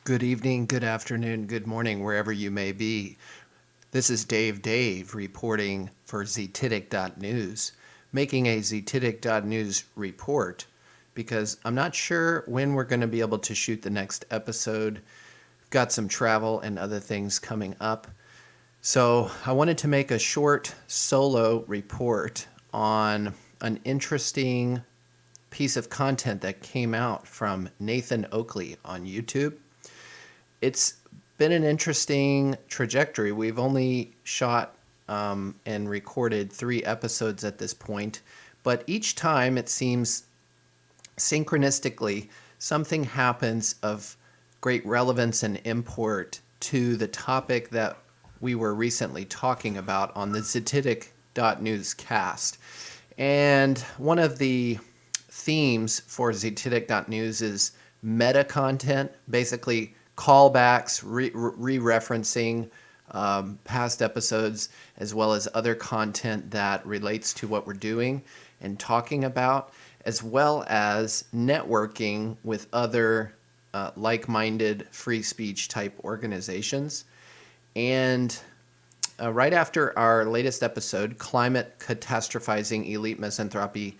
Good evening, good afternoon, good morning, wherever you may be. This is Dave reporting for Zetetic.news, making a Zetetic.news report because I'm not sure when we're going to be able to shoot the next episode. We've got some travel and other things coming up. So I wanted to make a short solo report on an interesting piece of content that came out from Nathan Oakley on YouTube. It's been an interesting trajectory. We've only shot and recorded 3 episodes at this point, but each time it seems synchronistically something happens of great relevance and import to the topic that we were recently talking about on the Zetetic.news cast. And one of the themes for Zetetic.news is meta content, basically callbacks, re-referencing past episodes, as well as other content that relates to what we're doing and talking about, as well as networking with other like-minded free speech type organizations. And right after our latest episode, Climate Catastrophizing Elite Misanthropy,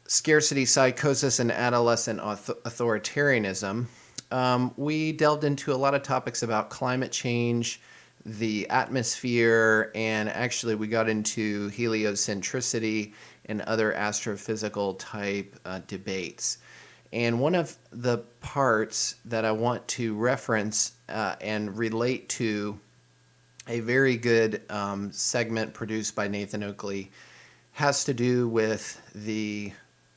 Scarcity Psychosis, and Adolescent Authoritarianism, we delved into a lot of topics about climate change, the atmosphere, and actually we got into heliocentricity and other astrophysical type debates. And one of the parts that I want to reference and relate to a very good segment produced by Nathan Oakley has to do with the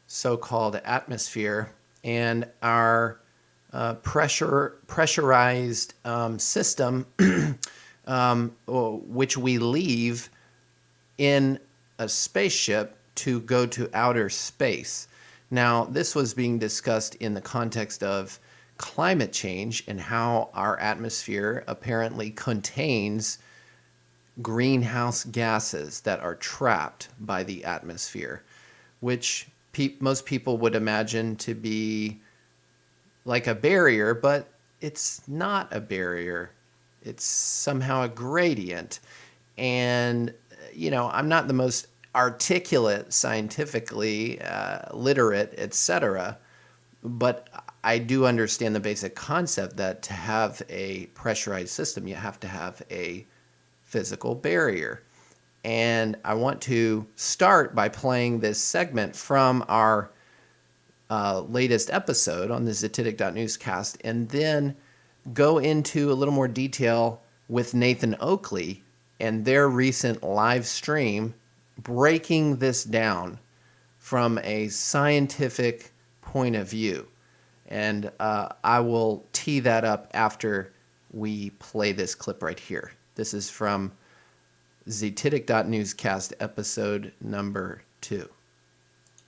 so-called atmosphere and our pressurized system, which we leave in a spaceship to go to outer space. Now, this was being discussed in the context of climate change and how our atmosphere apparently contains greenhouse gases that are trapped by the atmosphere, which most people would imagine to be like a barrier, but it's not a barrier. It's somehow a gradient. And, I'm not the most articulate, scientifically literate, etc., but I do understand the basic concept that to have a pressurized system, you have to have a physical barrier. And I want to start by playing this segment from our latest episode on the Zetetic.newscast, and then go into a little more detail with Nathan Oakley and their recent live stream, breaking this down from a scientific point of view. And I will tee that up after we play this clip right here. This is from Zetetic.newscast episode number 2.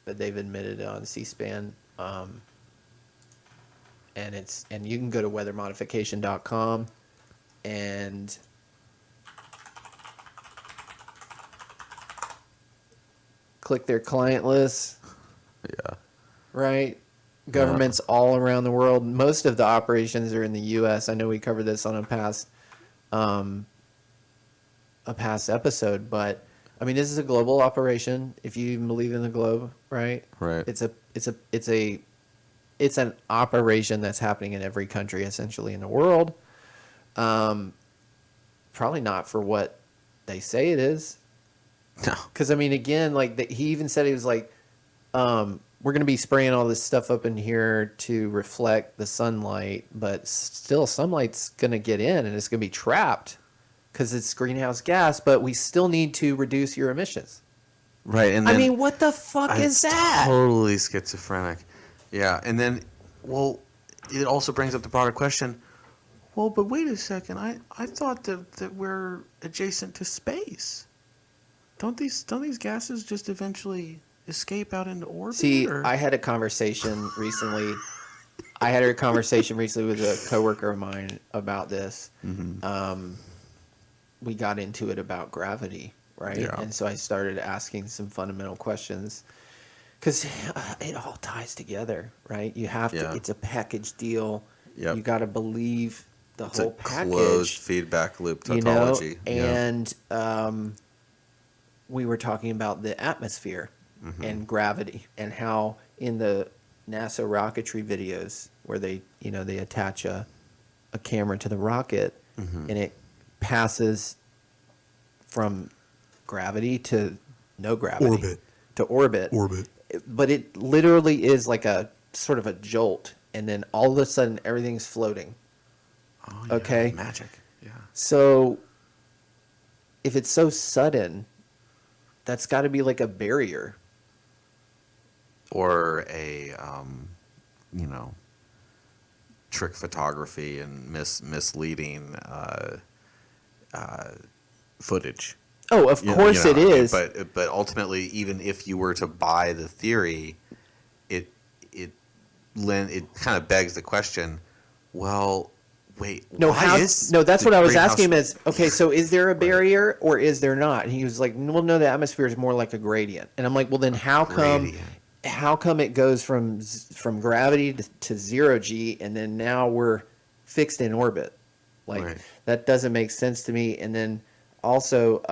That they've admitted on C-SPAN, and you can go to weathermodification.com and click their client list. Yeah. Right? Governments all around the world. Most of the operations are in the U.S. I know we covered this on a past episode, but I mean, this is a global operation. If you even believe in the globe, right? Right. It's an operation that's happening in every country essentially in the world. Probably not for what they say it is. No. Because I mean, again, like he even said he was like, we're going to be spraying all this stuff up in here to reflect the sunlight, but still sunlight's going to get in and it's going to be trapped because it's greenhouse gas, but we still need to reduce your emissions. Right. And then, I mean, what the fuck is that? Totally schizophrenic. Yeah. And then, well, it also brings up the broader question. Well, but wait a second. I thought that we're adjacent to space. Don't these gases just eventually escape out into orbit? See, I had a conversation recently. with a coworker of mine about this. Mm-hmm. We got into it about gravity, right? Yeah. And so I started asking some fundamental questions because it all ties together, right? You have to. It's a package deal. Yep. You got to believe the It's a whole closed package, feedback loop you know, tautology. and we were talking about the atmosphere and gravity and how in the NASA rocketry videos where they attach a camera to the rocket and it passes from gravity to no gravity Orbit. to orbit. Orbit. But it literally is like a sort of a jolt, and then all of a sudden everything's floating. Oh, yeah. Okay. Magic. Yeah. So if it's so sudden, that's got to be like a barrier. Or a, trick photography and misleading footage. Oh, of course it is. But ultimately, even if you were to buy the theory, it kind of begs the question. Well, wait. No, that's what I was greenhouse- asking him is, okay, so is there a Right. barrier or is there not? And he was like, well, no, the atmosphere is more like a gradient. And I'm like, well, then how come it goes from gravity to 0G and then now we're fixed in orbit? Like, Right. that doesn't make sense to me. And then also,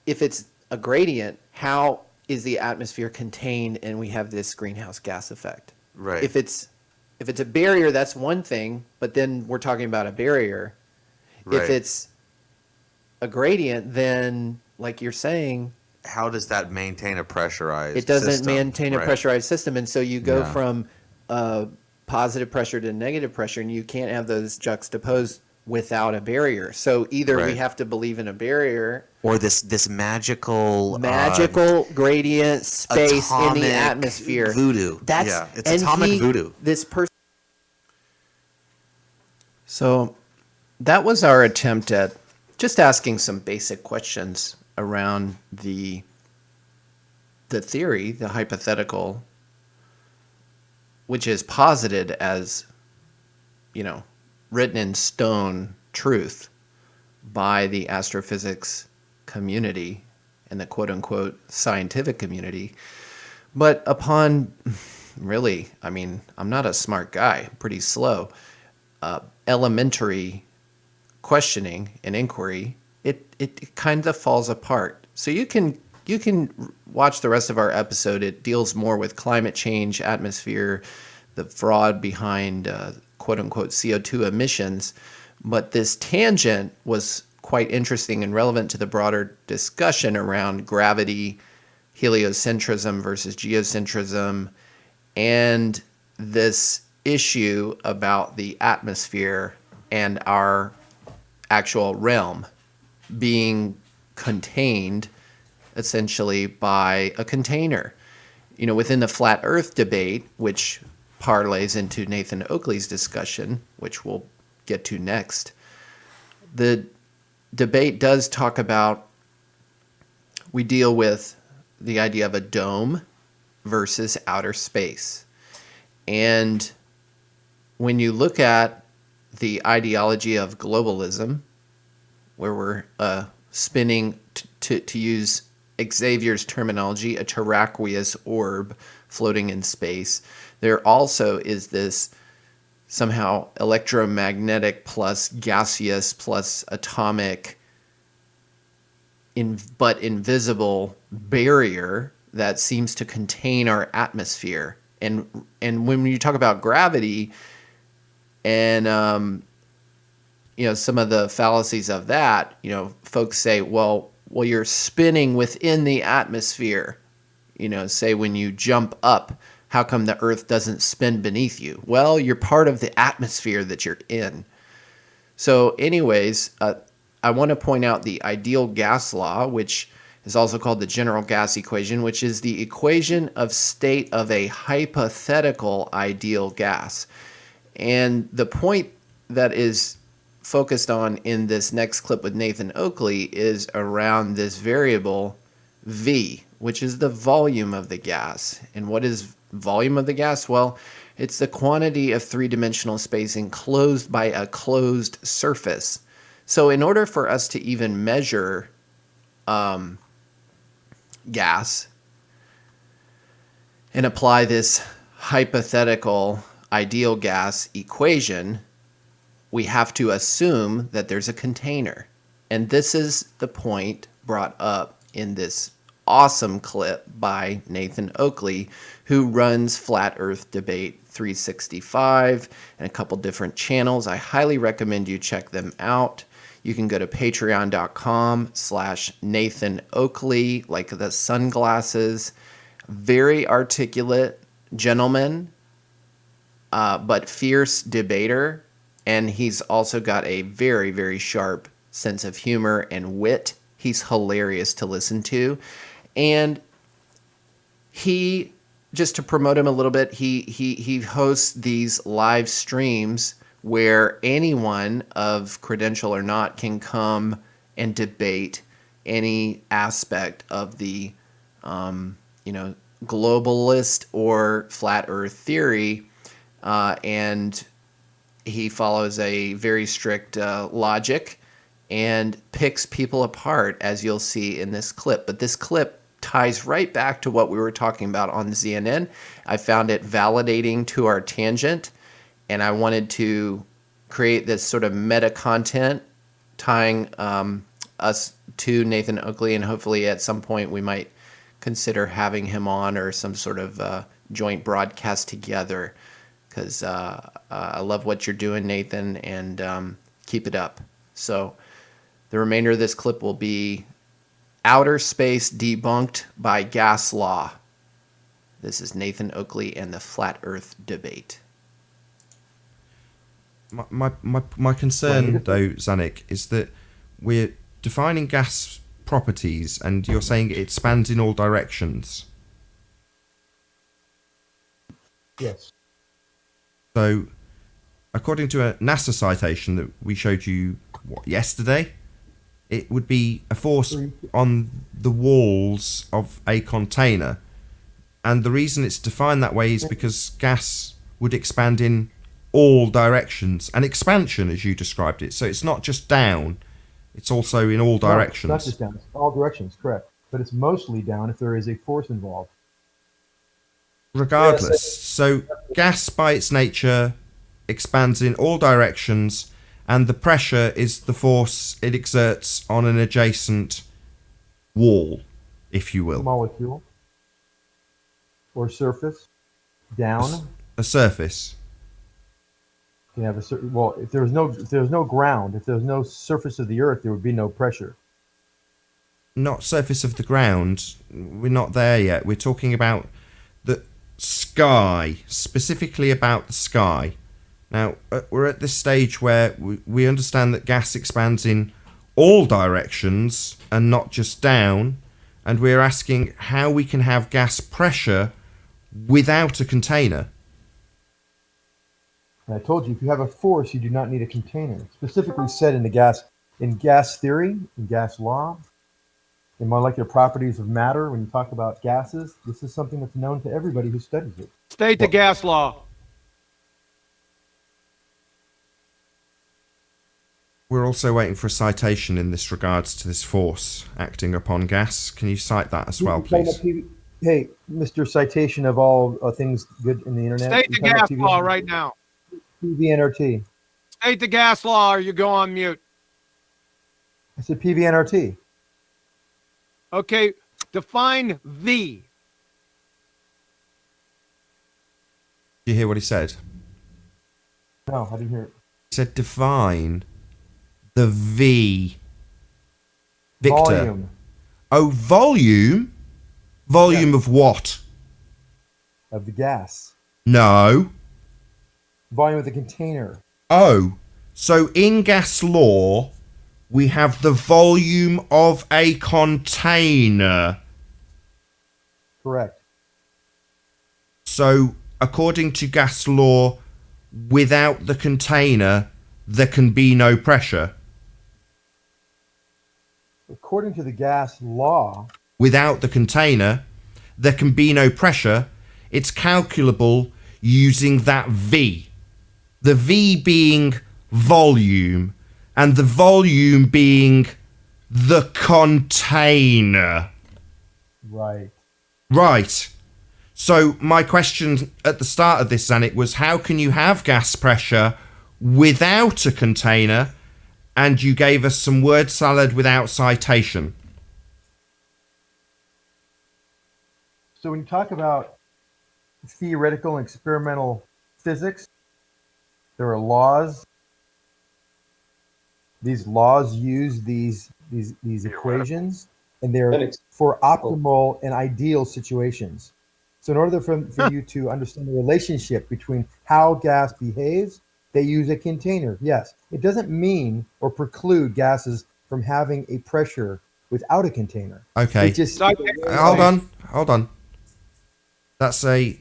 if it's a gradient, how is the atmosphere contained and we have this greenhouse gas effect? Right. If it's a barrier, that's one thing, but then we're talking about a barrier. Right. If it's a gradient, then like you're saying, How does that maintain a pressurized it doesn't system? maintain a Right. pressurized system, and so you go Yeah. from positive pressure to negative pressure, and you can't have those juxtaposed without a barrier. So either we Right. have to believe in a barrier, Or this magical gradient space in atomic the atmosphere. voodoo. That's Yeah, it's atomic voodoo. This person. So that was our attempt at just asking some basic questions around the theory, the hypothetical, which is posited as, written in stone truth by the astrophysics community and the quote unquote scientific community. But upon I'm not a smart guy, pretty slow, elementary questioning and inquiry, it kind of falls apart. So you can watch the rest of our episode. It deals more with climate change, atmosphere, the fraud behind quote unquote CO2 emissions. But this tangent was quite interesting and relevant to the broader discussion around gravity, heliocentrism versus geocentrism, and this issue about the atmosphere and our actual realm being contained essentially by a container. Within the flat earth debate, which parlays into Nathan Oakley's discussion, which we'll get to next, the debate does talk about, we deal with the idea of a dome versus outer space. And when you look at the ideology of globalism, where we're spinning, to use Xavier's terminology, a terraqueous orb floating in space, there also is this somehow electromagnetic plus gaseous plus atomic but invisible barrier that seems to contain our atmosphere. And when you talk about gravity and some of the fallacies of that, folks say, well, you're spinning within the atmosphere. Say when you jump up, how come the Earth doesn't spin beneath you? Well, you're part of the atmosphere that you're in. So anyways, I want to point out the ideal gas law, which is also called the general gas equation, which is the equation of state of a hypothetical ideal gas. And the point that is focused on in this next clip with Nathan Oakley is around this variable V, which is the volume of the gas. And what is volume of the gas? Well, it's the quantity of three-dimensional space enclosed by a closed surface. So in order for us to even measure gas, and apply this hypothetical ideal gas equation, we have to assume that there's a container. And this is the point brought up in this awesome clip by Nathan Oakley, who runs Flat Earth Debate 365 and a couple different channels. I highly recommend you check them out. You can go to patreon.com/Nathan Oakley, like the sunglasses. Very articulate gentleman, but fierce debater. And he's also got a very, very sharp sense of humor and wit. He's hilarious to listen to. And he, just to promote him a little bit, he hosts these live streams where anyone of credential or not can come and debate any aspect of the, globalist or flat earth theory. And he follows a very strict logic and picks people apart, as you'll see in this clip. But this clip ties right back to what we were talking about on ZNN. I found it validating to our tangent, and I wanted to create this sort of meta content tying us to Nathan Oakley, and hopefully at some point we might consider having him on or some sort of joint broadcast together, because I love what you're doing, Nathan, and keep it up. So the remainder of this clip will be Outerspace debunked by gas law. This is Nathan Oakley and the Flat Earth Debate. My concern, though, Zanik, is that we're defining gas properties and you're saying it spans in all directions. Yes. So, according to a NASA citation that we showed you yesterday, it would be a force on the walls of a container. And the reason it's defined that way is because gas would expand in all directions. An expansion, as you described it. So it's not just down, it's also in all directions. No, it's not just down, it's all directions, correct. But it's mostly down if there is a force involved. Regardless. So gas by its nature expands in all directions, and the pressure is the force it exerts on an adjacent wall, if you will. Molecule or surface down. A surface. You have a certain, well, if there's no ground, if there's no surface of the earth, there would be no pressure. Not surface of the ground. We're not there yet. We're talking about the sky, specifically about the sky. Now, we're at this stage where we understand that gas expands in all directions and not just down, and we're asking how we can have gas pressure without a container. And I told you, if you have a force, you do not need a container. It's specifically said in gas theory, in gas law, in molecular properties of matter, when you talk about gases, this is something that's known to everybody who studies it. State the gas law. We're also waiting for a citation in this regards to this force acting upon gas. Can you cite that as well, please? Hey, Mr. Citation of all things good in the internet. State the gas law right now. PVNRT. State the gas law or you go on mute. I said PVNRT. Okay, define the. Did you hear what he said? No, I didn't hear it. He said define the V. Victor. Volume. Oh, volume? Volume of what? Of the gas. No. Volume of the container. Oh, so in gas law, we have the volume of a container. Correct. So, according to gas law, without the container, there can be no pressure. According to the gas law, Without the container, there can be no pressure. It's calculable using that V. The V being volume, and the volume being the container. right. Right. So my question at the start of this, Zanik, was how can you have gas pressure without a container? And you gave us some word salad without citation. So when you talk about theoretical and experimental physics, there are laws. These laws use these equations, and they're for optimal and ideal situations. So in order for you to understand the relationship between how gas behaves, they use a container. Yes, it doesn't mean or preclude gases from having a pressure without a container. Okay. It just Hold on. That's you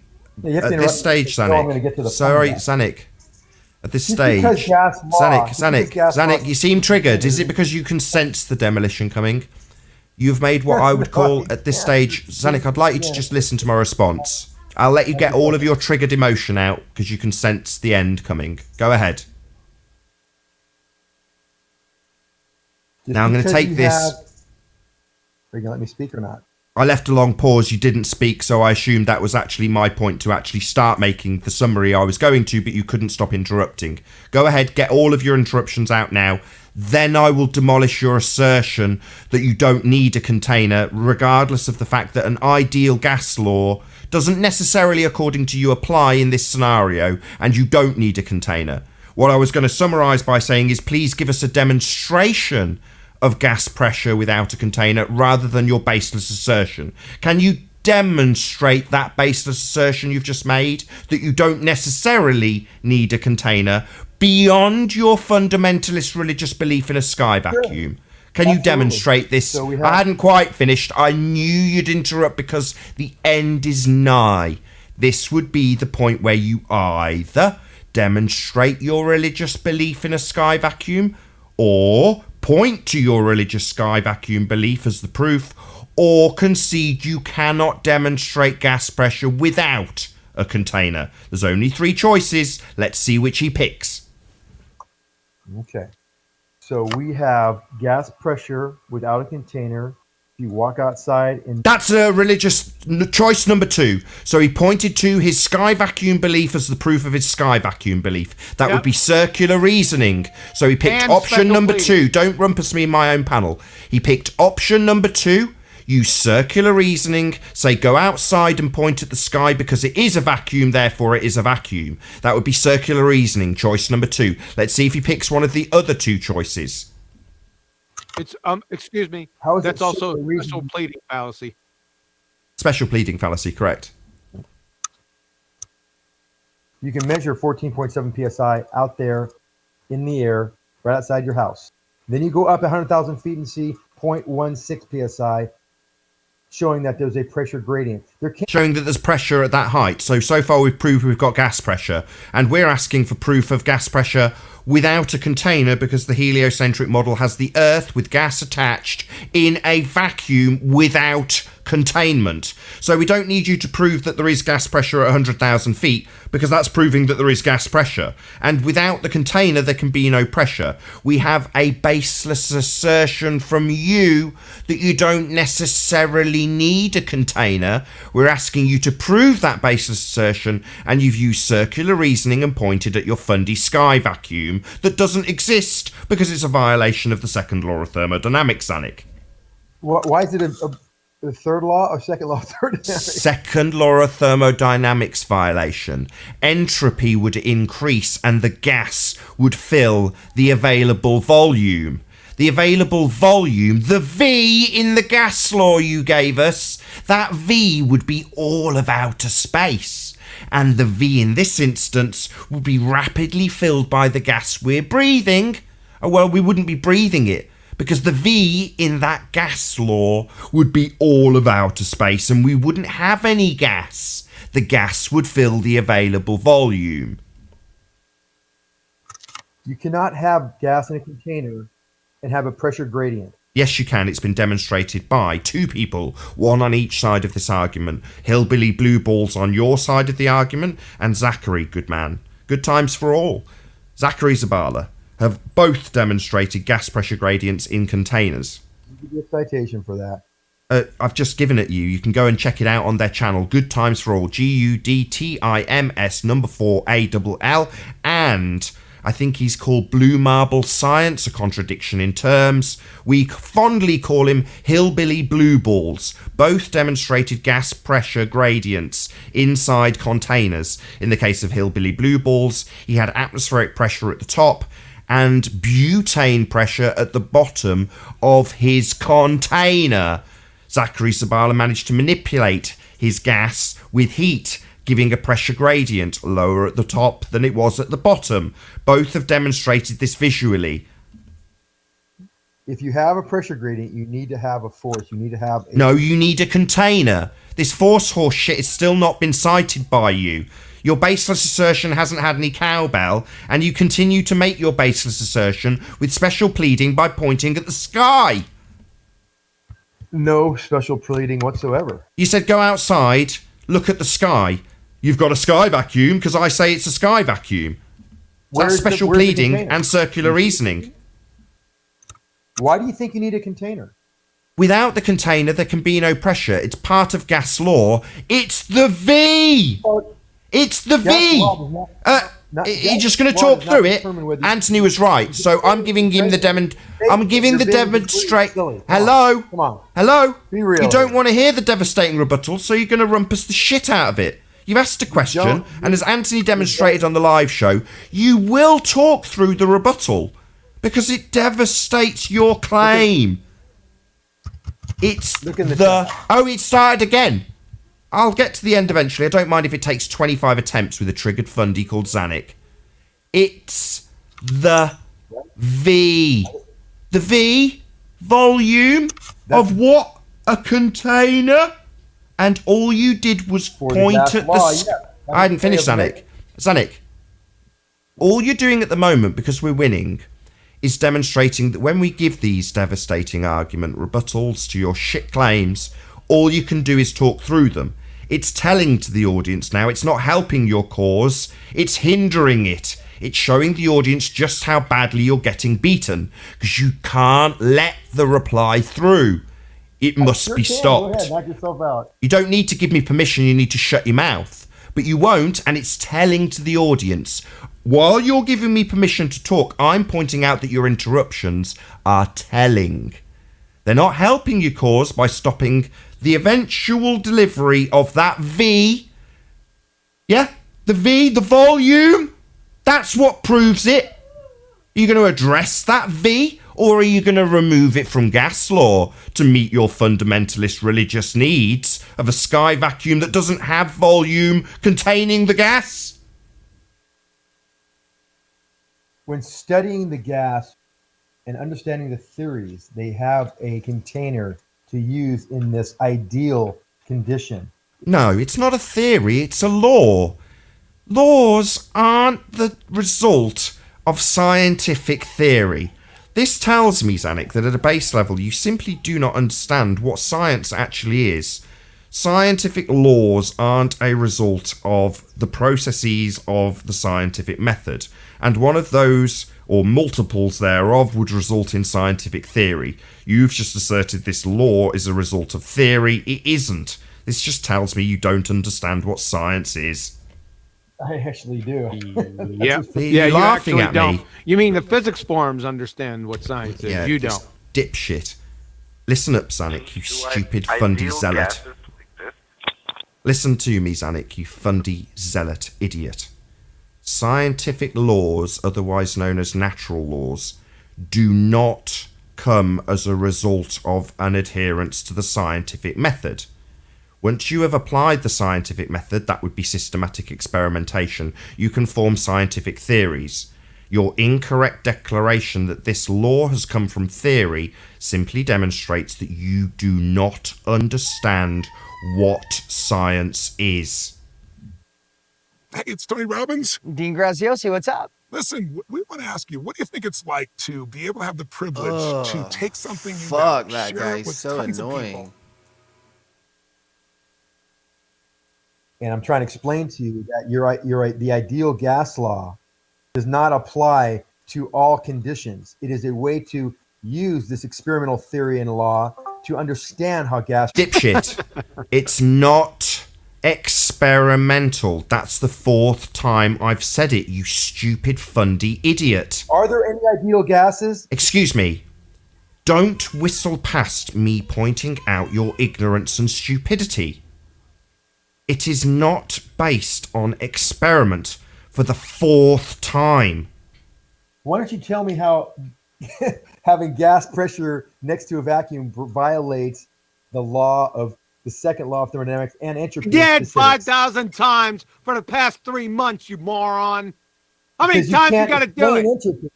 have to at this stage, I'm going to get to Zanik. the Sorry, point. Zanik. At this Just stage, because gas law- Zanik, you seem triggered. Is it because you can sense the demolition coming? You've made what I would call at this stage, Zanik, I'd like you to just listen to my response. I'll let you get all of your triggered emotion out because you can sense the end coming. Go ahead. Now I'm going to take this. Are you going to let me speak or not? I left a long pause. You didn't speak, so I assumed that was actually my point to actually start making the summary I was going to, but you couldn't stop interrupting. Go ahead, get all of your interruptions out now. Then I will demolish your assertion that you don't need a container, regardless of the fact that an ideal gas law doesn't necessarily, according to you, apply in this scenario, and you don't need a container. What I was going to summarise by saying is please give us a demonstration of gas pressure without a container rather than your baseless assertion. Can you demonstrate that baseless assertion you've just made, that you don't necessarily need a container, beyond your fundamentalist religious belief in a sky vacuum? Can you demonstrate this? So I hadn't quite finished. I knew you'd interrupt because the end is nigh. This would be the point where you either demonstrate your religious belief in a sky vacuum, or point to your religious sky vacuum belief as the proof, or concede you cannot demonstrate gas pressure without a container. There's only three choices. Let's see which he picks. Okay. So we have gas pressure without a container. If you walk outside and That's a religious choice number 2. So he pointed to his sky vacuum belief as the proof of his sky vacuum belief. That would be circular reasoning. So he picked And option special number pleading. 2. Don't rumpus me in my own panel. He picked option number 2. Use circular reasoning. Say go outside and point at the sky because it is a vacuum, therefore it is a vacuum. That would be circular reasoning, choice number 2. Let's see if he picks one of the other two choices. It's excuse me. How is it That's also so a reason- special pleading fallacy. Special pleading fallacy, correct. you can measure 14.7 psi out there in the air right outside your house. Then you go up 100,000 feet and see 0.16 psi, showing that there's a pressure gradient. There can't Showing that there's pressure at that height. So far we've proved we've got gas pressure, and we're asking for proof of gas pressure without a container because the heliocentric model has the Earth with gas attached in a vacuum without containment. So we don't need you to prove that there is gas pressure at 100,000 feet because that's proving that there is gas pressure. And without the container, there can be no pressure. We have a baseless assertion from you that you don't necessarily need a container. We're asking you to prove that baseless assertion, and you've used circular reasoning and pointed at your fundy sky vacuum that doesn't exist because it's a violation of the second law of thermodynamics, Zanik. Why is it a third law or second law of thermodynamics? Second law of thermodynamics violation. Entropy would increase and the gas would fill the available volume. The available volume, the V in the gas law you gave us, that V would be all of outer space. And the V in this instance would be rapidly filled by the gas we're breathing. Oh, well, we wouldn't be breathing it, because the V in that gas law would be all of outer space and we wouldn't have any gas. The gas would fill the available volume. You cannot have gas in a container and have a pressure gradient. Yes, you can. It's been demonstrated by two people, one on each side of this argument. Hillbilly Blue Balls on your side of the argument, and Zachary, good man. Good times for all. Zachary Zabala have both demonstrated gas pressure gradients in containers. You give you a citation for that. I've just given it you. You can go and check it out on their channel. Good Times for All. GUDTIMS number 4ALL. And I think he's called Blue Marble Science, a contradiction in terms. We fondly call him Hillbilly Blue Balls. Both demonstrated gas pressure gradients inside containers. In the case of Hillbilly Blue Balls, he had atmospheric pressure at the top and butane pressure at the bottom of his container. Zachary Zabala managed to manipulate his gas with heat, giving a pressure gradient lower at the top than it was at the bottom. Both have demonstrated this visually. If you have a pressure gradient, you need to have a force. You need to have a... No, you need a container. This force horse shit has still not been cited by you. Your baseless assertion hasn't had any cowbell, and you continue to make your baseless assertion with special pleading by pointing at the sky. No special pleading whatsoever. You said go outside, look at the sky. You've got a sky vacuum because I say it's a sky vacuum. That's special pleading and circular reasoning. Why do you think you need a container? Without the container, there can be no pressure. It's part of gas law. It's the V! It's the V! You're just going to talk through it? Anthony was right, so I'm giving him the demonstrate. Hello? Come on. Hello? Be real. You don't want to hear the devastating rebuttal, so you're going to rumpus the shit out of it. You've asked a question, and as Anthony demonstrated on the live show, you will talk through the rebuttal because it devastates your claim. It's oh, it started again. I'll get to the end eventually. I don't mind if it takes 25 attempts with a triggered fundy called Zanuck. It's the V. The V volume of what? A container? And all you did was point at the... I hadn't finished, Zanuck. Zanuck, all you're doing at the moment, because we're winning, is demonstrating that when we give these devastating argument rebuttals to your shit claims, all you can do is talk through them. It's telling to the audience now, it's not helping your cause, it's hindering it. It's showing the audience just how badly you're getting beaten, because you can't let the reply through. It must be stopped. Go ahead, knock yourself out. You don't need to give me permission, you need to shut your mouth. But you won't, and it's telling to the audience. While you're giving me permission to talk, I'm pointing out that your interruptions are telling. They're not helping your cause by stopping the eventual delivery of that V. Yeah? The V, the volume. That's what proves it. Are you going to address that V? Or are you going to remove it from gas law to meet your fundamentalist religious needs of a sky vacuum that doesn't have volume containing the gas? When studying the gas and understanding the theories, they have a container to use in this ideal condition. No, it's not a theory, it's a law. Laws aren't the result of scientific theory. This tells me, Zanuck, that at a base level you simply do not understand what science actually is. Scientific laws aren't a result of the processes of the scientific method, and one of those, or multiples thereof, would result in scientific theory. You've just asserted this law is a result of theory. It isn't. This just tells me you don't understand what science is. I actually do. Yeah, You're you laughing actually at don't. me. You mean the physics forms understand what science is? Yeah, you this don't. Dipshit. Listen up, Zanuck, you stupid fundy zealot. Listen to me, Zanuck, you fundy zealot idiot. Scientific laws, otherwise known as natural laws, do not come as a result of an adherence to the scientific method. Once you have applied the scientific method, that would be systematic experimentation, you can form scientific theories. Your incorrect declaration that this law has come from theory simply demonstrates that you do not understand what science is. Hey, it's Tony Robbins. Dean Graziosi, what's up? Listen, we want to ask you, what do you think it's like to be able to have the privilege to take something you Fuck, know, that share guy it is with so tons of annoying. people? And I'm trying to explain to you that you're right. The ideal gas law does not apply to all conditions. It is a way to use this experimental theory and law to understand how gas. Dipshit. It's not experimental. That's the 4th time I've said it, you stupid fundy idiot. Are there any ideal gases? Excuse me. Don't whistle past me pointing out your ignorance and stupidity. It is not based on experiment for the 4th time. Why don't you tell me how having gas pressure next to a vacuum violates the law of the second law of thermodynamics and entropy? Dead 5,000 times for the past 3 months, you moron. How many times you got to do it? Entropy.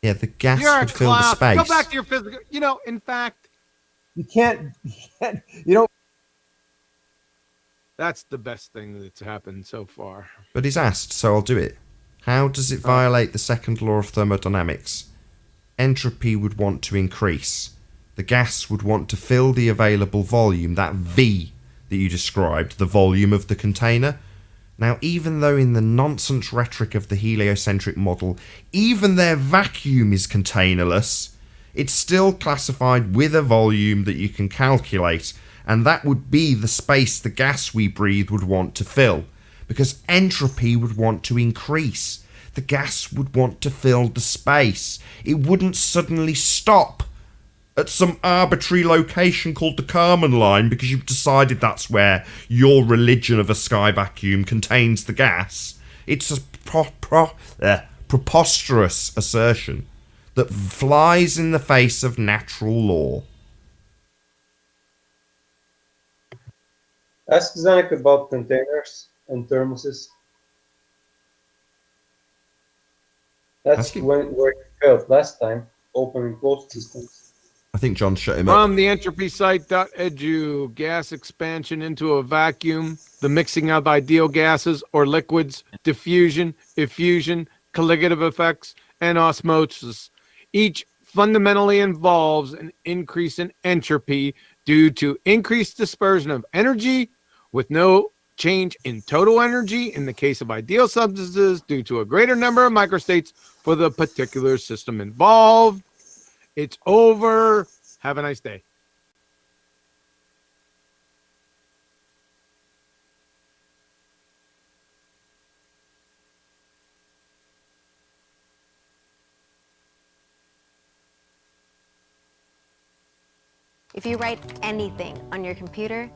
Yeah, the gas You're a would fill the clown. space. Go back to your physical. You know, in fact, You can't, you don't. that's the best thing that's happened so far. But he's asked, so I'll do it. How does it violate the second law of thermodynamics? Entropy would want to increase. The gas would want to fill the available volume, that V that you described, the volume of the container. Now, even though in the nonsense rhetoric of the heliocentric model, even their vacuum is containerless, it's still classified with a volume that you can calculate, and that would be the space the gas we breathe would want to fill, because entropy would want to increase. The gas would want to fill the space. It wouldn't suddenly stop at some arbitrary location called the Kármán line because you've decided that's where your religion of a sky vacuum contains the gas. It's a preposterous assertion that flies in the face of natural law. Ask Zanik about containers and thermoses. That's where it failed last time, open and closed systems. I think John shut him up. From the entropy site.edu, gas expansion into a vacuum, the mixing of ideal gases or liquids, diffusion, effusion, colligative effects, and osmosis. Each fundamentally involves an increase in entropy due to increased dispersion of energy with no change in total energy in the case of ideal substances due to a greater number of microstates for the particular system involved. It's over. Have a nice day. If you write anything on your computer,